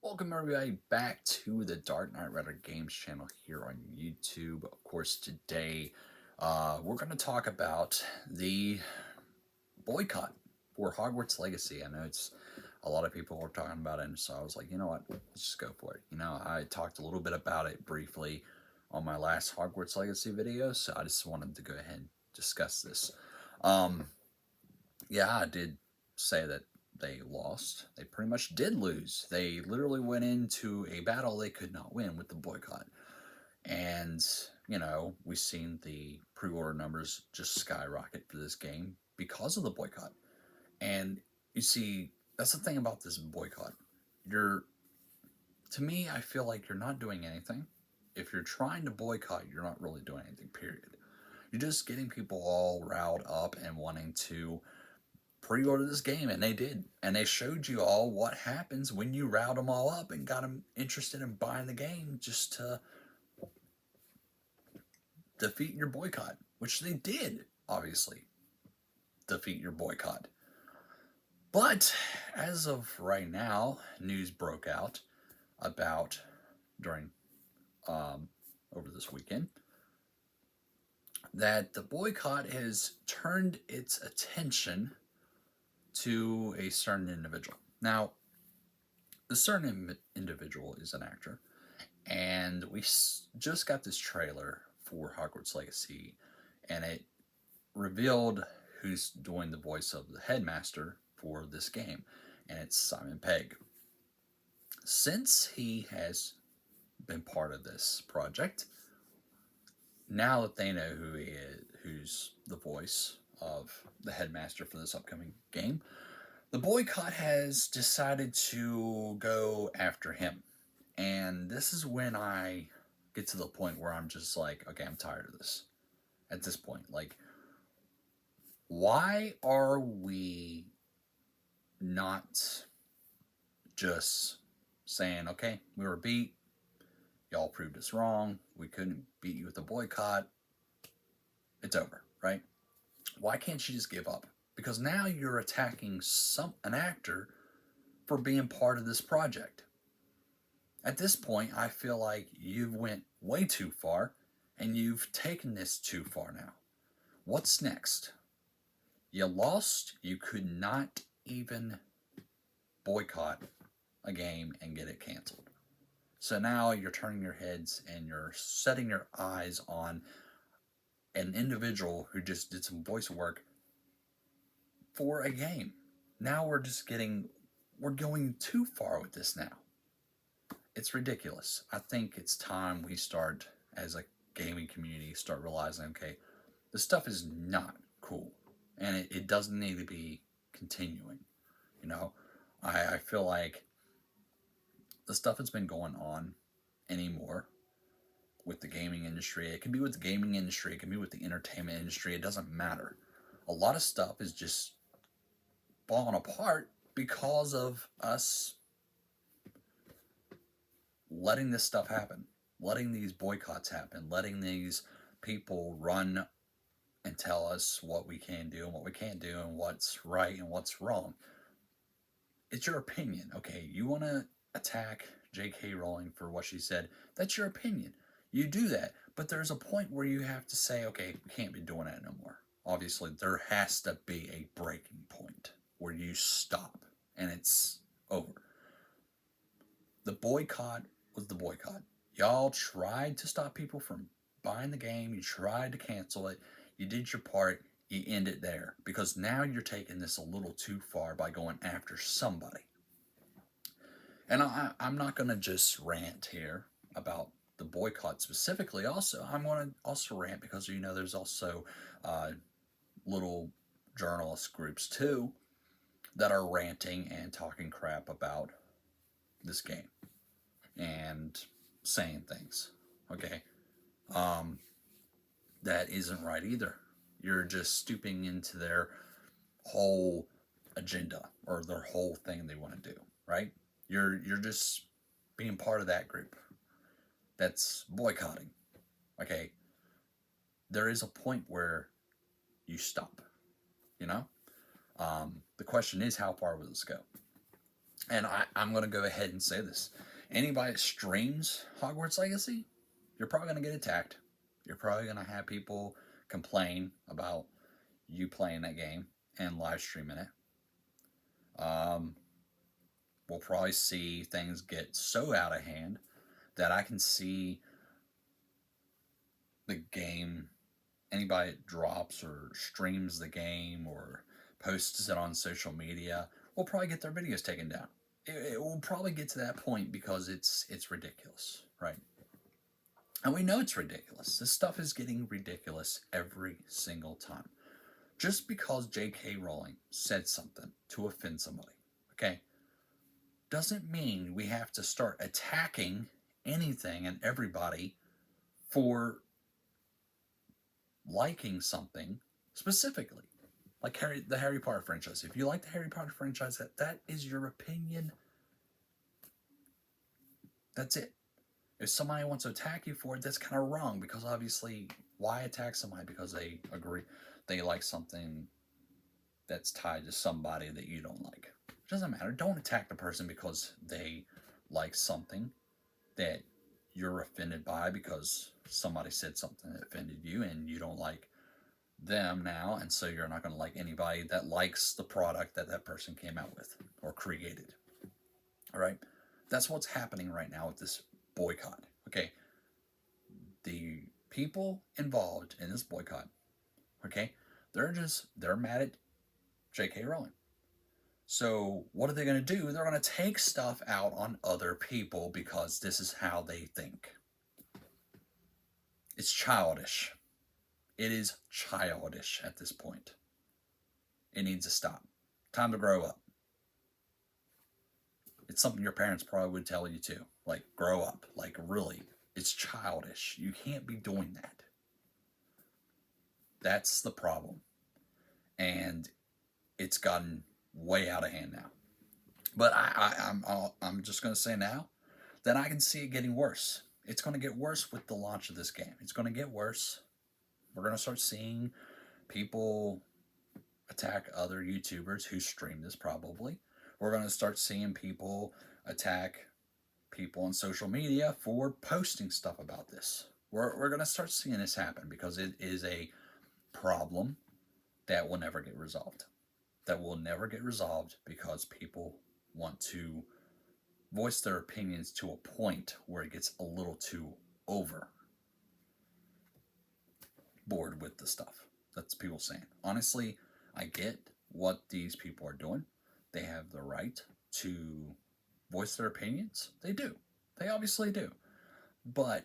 Welcome everybody back to the Dark Knight Rider Games channel here on YouTube. Of course, today we're going to talk about the boycott for Hogwarts Legacy. I know it's a lot of people were talking about it, and so I was like, you know what, let's just go for it. I talked a little bit about it briefly on my last Hogwarts Legacy video, so I just wanted to go ahead and discuss this. Yeah, I did say that they lost. They pretty much did lose. They literally went into a battle they could not win with the boycott. And, we've seen the pre-order numbers just skyrocket for this game because of the boycott. And you see, that's the thing about this boycott. To me, I feel like you're not doing anything. If you're trying to boycott, you're not really doing anything, period. You're just getting people all riled up and wanting to pre-order this game, and they did, and they showed you all what happens when you riled them all up and got them interested in buying the game just to defeat your boycott, which they did, obviously defeat your boycott. But as of right now, news broke out about during over this weekend that the boycott has turned its attention to a certain individual. Now, the certain individual is an actor, and we just got this trailer for Hogwarts Legacy, and it revealed who's doing the voice of the headmaster for this game, and it's Simon Pegg. Since he has been part of this project, now that they know who he is, who's the voice of the headmaster for this upcoming game, the boycott has decided to go after him. And this is when I get to the point where I'm just like, okay, I'm tired of this. At this point, like, why are we not just saying, okay, we were beat, y'all proved us wrong, we couldn't beat you with the boycott, it's over, right? Why can't you just give up? Because now you're attacking an actor for being part of this project. At this point, I feel like you've went way too far, and you've taken this too far now. What's next? You lost. You could not even boycott a game and get it canceled. So now you're turning your heads and you're setting your eyes on an individual who just did some voice work for a game. Now we're going too far with this now. It's ridiculous. I think it's time we start, as a gaming community, start realizing, okay, this stuff is not cool, and it doesn't need to be continuing. I feel like the stuff that's been going on anymore with the gaming industry, it can be with the gaming industry, it can be with the entertainment industry, it doesn't matter. A lot of stuff is just falling apart because of us letting this stuff happen, letting these boycotts happen, letting these people run and tell us what we can do and what we can't do and what's right and what's wrong. It's your opinion, okay? You want to attack J.K. Rowling for what she said, that's your opinion. You do that, but there's a point where you have to say, okay, we can't be doing that no more. Obviously, there has to be a breaking point where you stop and it's over. The boycott was the boycott. Y'all tried to stop people from buying the game. You tried to cancel it. You did your part. You end it there. Because now you're taking this a little too far by going after somebody. And I'm not going to just rant here about the boycott specifically. Also, I'm going to also rant because, there's also little journalist groups too that are ranting and talking crap about this game and saying things, okay? That isn't right either. You're just stooping into their whole agenda or their whole thing they want to do, right? You're just being part of that group that's boycotting, okay? There is a point where you stop, The question is, how far will this go? And I'm going to go ahead and say this. Anybody that streams Hogwarts Legacy, you're probably going to get attacked. You're probably going to have people complain about you playing that game and live streaming it. Um, we'll probably see things get so out of hand that I can see the game, anybody that drops or streams the game or posts it on social media will probably get their videos taken down. It will probably get to that point because it's ridiculous, right? And we know it's ridiculous. This stuff is getting ridiculous every single time. Just because J.K. Rowling said something to offend somebody, okay, doesn't mean we have to start attacking anything and everybody for liking something specifically. Like the Harry Potter franchise. If you like the Harry Potter franchise, that is your opinion. That's it. If somebody wants to attack you for it, that's kind of wrong, because obviously, why attack somebody because they agree, they like something that's tied to somebody that you don't like? It doesn't matter. Don't attack the person because they like something that you're offended by because somebody said something that offended you and you don't like them now, and so you're not going to like anybody that likes the product that that person came out with or created. All right? That's what's happening right now with this boycott. Okay? The people involved in this boycott, okay, they're mad at J.K. Rowling. So what are they going to do? They're going to take stuff out on other people because this is how they think. It's childish. It is childish at this point. It needs to stop. Time to grow up. It's something your parents probably would tell you too. Like, grow up. Like, really. It's childish. You can't be doing that. That's the problem. And it's gotten way out of hand now. But I'm just going to say now that I can see it getting worse. It's going to get worse with the launch of this game. It's going to get worse. We're going to start seeing people attack other YouTubers who stream this, probably. We're going to start seeing people attack people on social media for posting stuff about this. We're going to start seeing this happen because it is a problem that will never get resolved. That will never get resolved because people want to voice their opinions to a point where it gets a little too over bored with the stuff. That's people saying. Honestly, I get what these people are doing. They have the right to voice their opinions. They do. They obviously do. But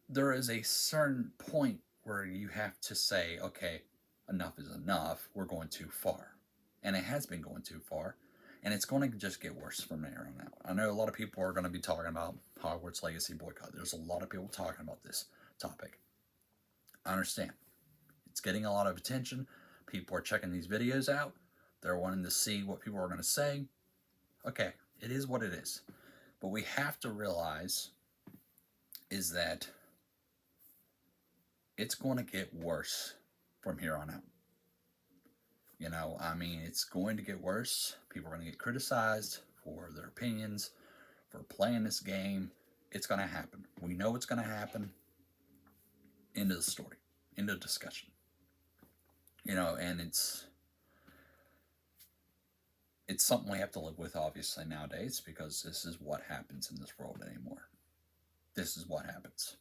there is a certain point where you have to say, okay, enough is enough. We're going too far. And it has been going too far. And it's going to just get worse from there on out. I know a lot of people are going to be talking about Hogwarts Legacy boycott. There's a lot of people talking about this topic. I understand. It's getting a lot of attention. People are checking these videos out. They're wanting to see what people are going to say. Okay, it is what it is. But we have to realize is that it's going to get worse from here on out. You know, I mean, it's going to get worse. People are going to get criticized for their opinions, for playing this game. It's going to happen. We know it's going to happen. End of the story. End of discussion. You know, and it's something we have to live with, obviously, nowadays, because this is what happens in this world anymore. This is what happens.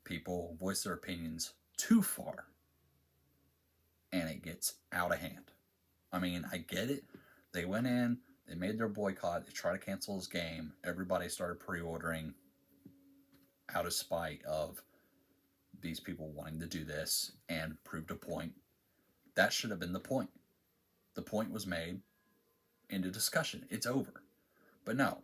People voice their opinions too far, and it gets out of hand. I mean, I get it. They went in, they made their boycott, they tried to cancel this game. Everybody started pre-ordering out of spite of these people wanting to do this and proved a point. That should have been the point. The point was made. Into discussion. It's over. But no,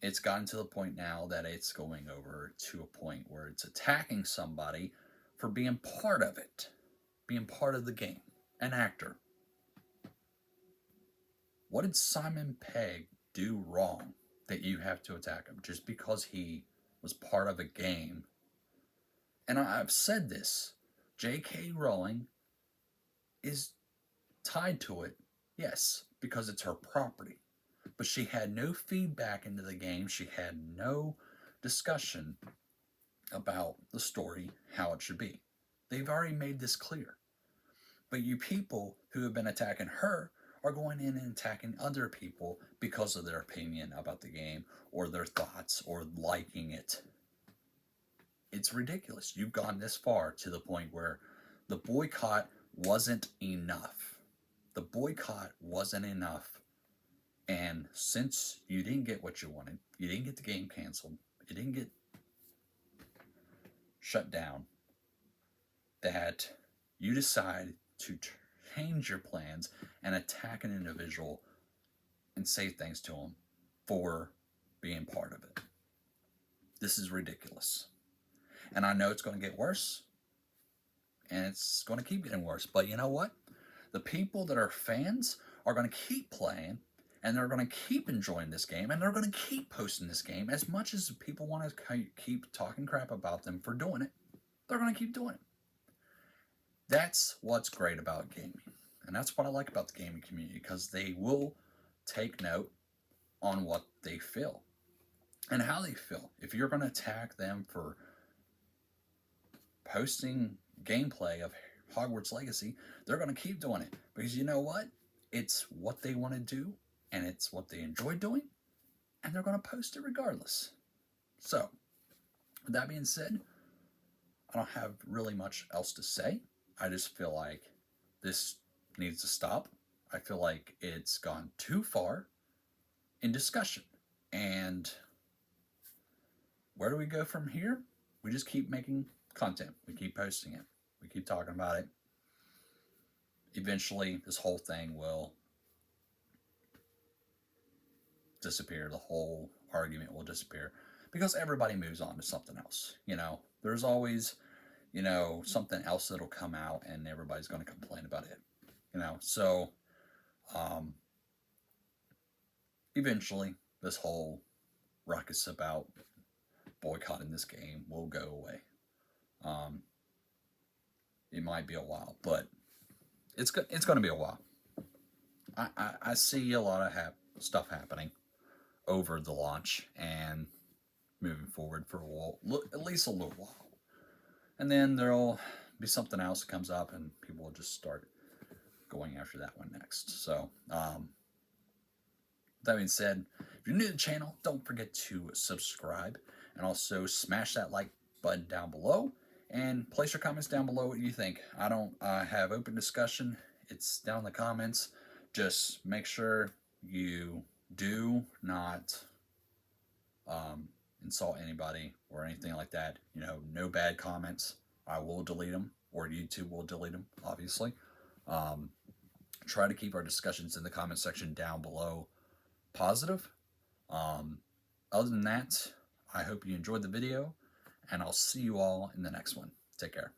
it's gotten to the point now that it's going over to a point where it's attacking somebody for being part of it, being part of the game, an actor. What did Simon Pegg do wrong that you have to attack him just because he was part of a game? And I've said this, J.K. Rowling is tied to it, yes, because it's her property. but she had no feedback into the game. She had no discussion about the story, how it should be. They've already made this clear. But you people who have been attacking her are going in and attacking other people because of their opinion about the game or their thoughts or liking it. It's ridiculous. You've gone this far to the point where the boycott wasn't enough. The boycott wasn't enough. And since you didn't get what you wanted, you didn't get the game canceled, it didn't get shut down, that you decide to change your plans and attack an individual and say things to them for being part of it. This is ridiculous. And I know it's going to get worse, and it's going to keep getting worse. But you know what? The people that are fans are going to keep playing, and they're going to keep enjoying this game, and they're going to keep posting this game. As much as people want to keep talking crap about them for doing it, they're going to keep doing it. That's what's great about gaming. And that's what I like about the gaming community, because they will take note on what they feel and how they feel. If you're going to attack them for posting gameplay of Hogwarts Legacy, they're going to keep doing it, because you know what? It's what they want to do, and it's what they enjoy doing, and they're going to post it regardless. So, with that being said, I don't have really much else to say. I just feel like this needs to stop. I feel like it's gone too far in discussion. And where do we go from here? We just keep making content. We keep posting it. We keep talking about it. Eventually, this whole thing will disappear. The whole argument will disappear, because everybody moves on to something else. There's always, something else that'll come out, and everybody's going to complain about it. So eventually this whole ruckus about boycotting this game will go away. It might be a while, but it's going to be a while. I see a lot of stuff happening over the launch and moving forward for at least a little while. And then there'll be something else that comes up, and people will just start going after that one next. So, that being said, if you're new to the channel, don't forget to subscribe, and also smash that like button down below, and place your comments down below what you think. I don't have open discussion. It's down in the comments. Just make sure you do not insult anybody or anything like that. No bad comments. I will delete them, or YouTube will delete them, obviously. Try to keep our discussions in the comment section down below positive. Other than that, I hope you enjoyed the video, and I'll see you all in the next one. Take care.